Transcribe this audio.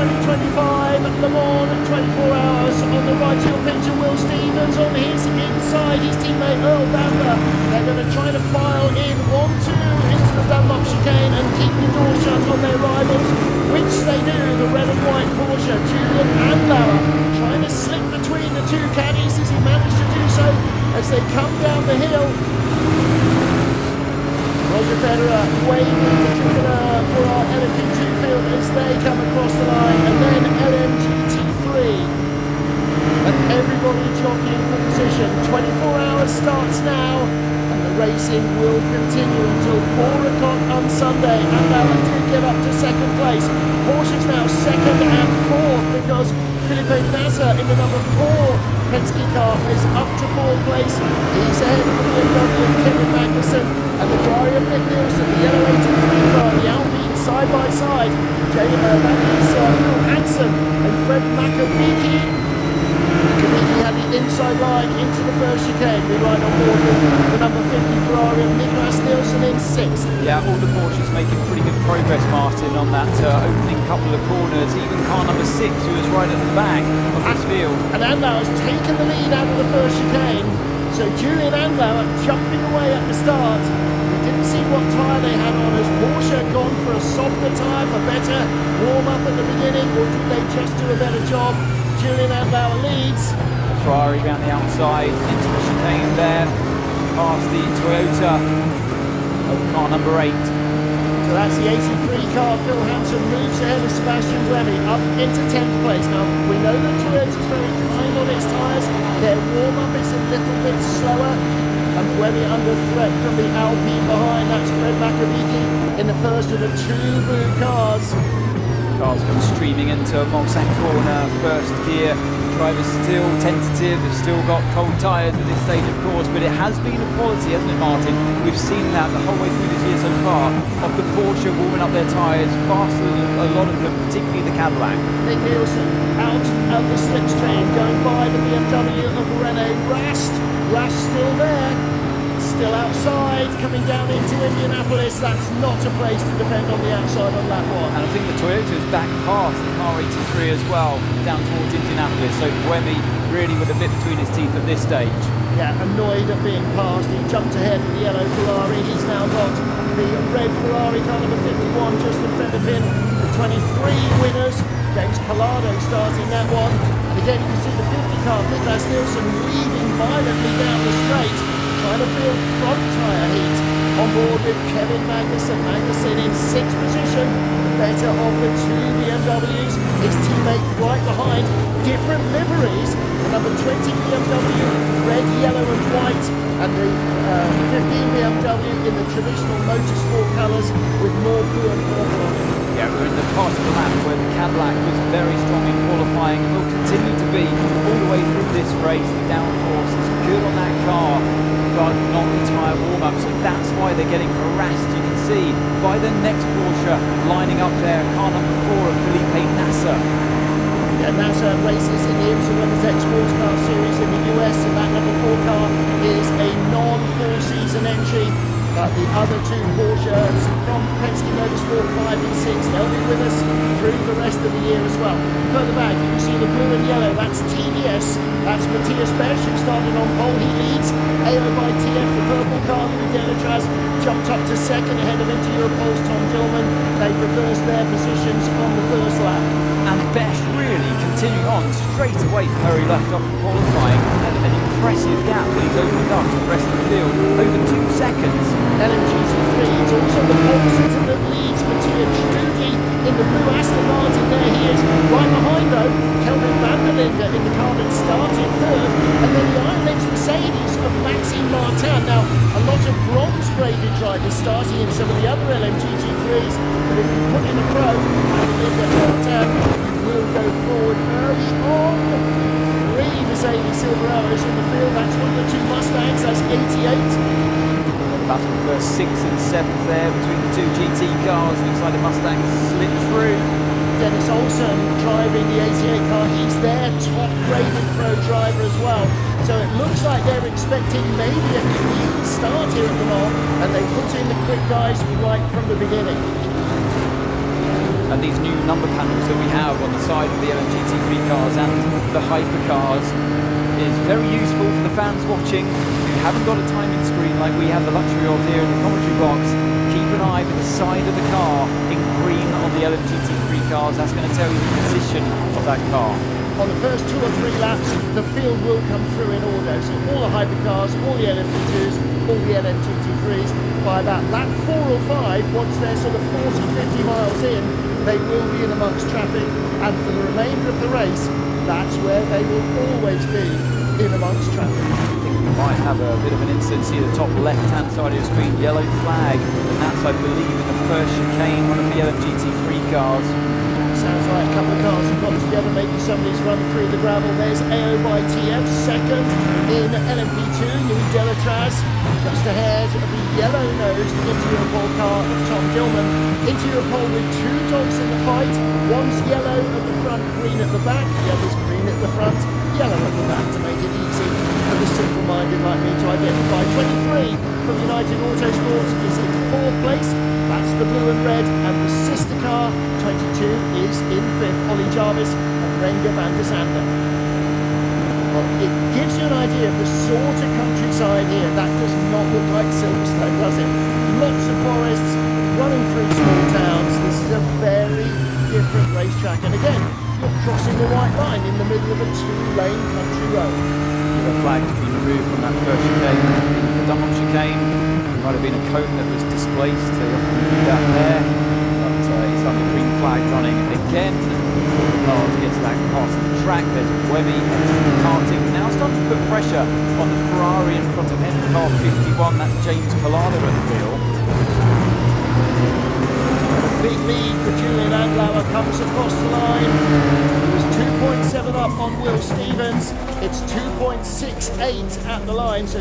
2025 Le Mans 24 hours. On the right, you'll picture Will Stevens on his inside, his teammate Earl Bamber. They're going to try to file in 1-2 into the Dunlop chicane and keep the door shut on their rivals, which they do. The red and white Porsche, Julian Andlauer, trying to slip between the two caddies as he managed to do so as they come down the hill. Roger Federer waving to Jupiter for our LMGT field as they come across the line, and then LMGT3. And everybody jockeying for position. 24 hours starts now, and the racing will continue until 4 o'clock on Sunday. And Andlauer did get up to second place. Porsche's now second and fourth because Felipe Nasser in the number 4 Penske car is up to 4th place. He's ahead of the BMW of Kevin Magnussen and the Ferrari of Nick Nielsen, the yellow 83 car, the Alpine side by side. That is Phil Hansen and Fred Makavicki. Makavicki had the inside line into the first chicane. We ride on board with the number 50 Ferrari of Niklas Nielsen in 6th. Yeah, all the Porsches making pretty good progress, Martin, on that opening couple of corners. Even car number 6, who was right at the back of this field. And Andlauer's taken the lead out of the first chicane. So Julian Andlauer jumping away at the start. We didn't see what tyre they had on. Has Porsche gone for a softer tyre for better warm-up at the beginning, or did they just do a better job? Julian Andlauer leads. Ferrari around the outside, into the chicane there, past the Toyota of car number 8. So that's the 83 car. Phil Hansen moves ahead of Sebastian Buemi up into 10th place. Now, we know that Toyota's very kind on its tyres. Their warm-up is a little bit slower. And Buemi under threat from the Alpine behind. That's Fred Makavicki in the first of the 2 blue cars. Cars come streaming into Mulsanne corner, first gear. Drivers still tentative, they've still got cold tyres at this stage, of course, but it has been a quality, hasn't it, Martin? We've seen that the whole way through this year so far, of the Porsche warming up their tyres faster than a lot of them, particularly the Cadillac. Nick Nielsen out of the slipstream, going by the BMW of Rene Rast. Rast still there. Still outside, coming down into Indianapolis. That's not a place to defend on the outside on that one. And I think the Toyota's back past the car 83 as well, down towards Indianapolis. So Buemi really with a bit between his teeth at this stage. Yeah, annoyed at being passed. He jumped ahead of the yellow Ferrari. He's now got the red Ferrari car number 51 just in front of him. The 23 winners. James Collado starting that one. And again, you can see the 50 car, Niklas Nielsen, weaving violently down the straight, trying to build front tyre heat on board with Kevin Magnussen. Magnussen in 6th position, the better of the 2 BMWs. His teammate right behind, different liveries. The number 20 BMW, red, yellow and white, and the 15 BMW in the traditional motorsport colours with more blue and purple on it. Yeah, we're in the part of the lap where the Cadillac was very strong in qualifying and will continue to be all the way through this race. The downforce is good on that car, but not the tyre warm-up, so that's why they're getting harassed, you can see, by the next Porsche lining up there, car number 4 of Felipe Nasser. Yeah, Nasser races in the IMSA Women's X Sports Car Series in the US, and that number 4 car is a non-4-season entry. But the other 2 Porsches from Penske Motorsport 5 and 6, they'll be with us through the rest of the year as well. Further back, you can see the blue and yellow, that's TDS, that's Matthias Besch, who started on pole, he leads. AO by TF, the purple car, Louis Delatraz, jumped up to second ahead of Inter Europol's Tom Dillman. They've reversed their positions on the first lap. And Besch really continuing on straight away from where he left off in qualifying, and an impressive gap that he's opened up to the rest of the field, over 2 seconds. LMGT3 is also the pole sitter that leads Mattia Trudy in the blue Aston Martin. There he is, right behind though, Kelvin van der Linde in the car that started 3rd, and then the Iron Lynx Mercedes of Maxime Martin. Now, a lot of bronze-graded drivers starting in some of the other LMGT3s, but if you put in a pro, van der Linde and Martin, you will go forward early on. 3 Mercedes Silverados in the field, that's one of the 2 Mustangs, that's 88. Battle for 6th and 7th there between the 2 GT cars. Looks like the Mustang slipped through. Dennis Olsen driving the 88 car. He's their top-graded pro driver as well. So it looks like they're expecting maybe a clean start here at the Mans, and they put in the quick guys right from the beginning. and these new number panels that we have on the side of the LMGT3 cars and the hypercars is very useful for the fans watching who haven't got a timing screen like we have the luxury of here in the commentary box. Keep an eye for the side of the car in green on the LMGT3 cars. That's going to tell you the position of that car. On the first 2 or 3 laps, the field will come through in order. So all the hypercars, all the LMP2s, all the LMGT3s, by about lap 4 or 5, once they're sort of 40, 50 miles in, they will be in amongst traffic. And for the remainder of the race, that's where they will always be, in amongst traffic. I think we might have a bit of an incident. See the top left-hand side of your screen, yellow flag, and that's, I believe, in the first chicane, one of the LMGT3 cars. Sounds like a couple of cars have got together, maybe somebody's run through the gravel. There's AO by TF, second in LMP2, Louis Delatraz, just ahead of the yellow-nosed interior pole car of Tom Gilman. Interior pole with 2 dogs in the fight, one's yellow at the front, green at the back, the other's green at the front, yellow at the back to make it easy for the simple-minded like me to identify. 23 from United Autosports is in 4th place. That's the blue and red, and the sister car, 22, is in 5th. Ollie Jarvis and Renger van der Zande. Well, it gives you an idea of the sort of countryside here. That does not look like Silverstone, does it? Lots of forests running through small towns. This is a very different racetrack. And again, you're crossing the white line in the middle of a 2-lane country road. The flag to be removed from that first chicane. The double chicane, there might have been a cone that was displaced. They often do that there, but it's like a green flag running again. Before the cars get to that part of the track, there's Webby karting. Now starting to put pressure on the Ferrari in front of him, car 51. That's James Collada at the wheel. Big lead for Julian Andlauer comes across the line. He was 2.7 up on Will Stevens. It's 2.68 at the line. So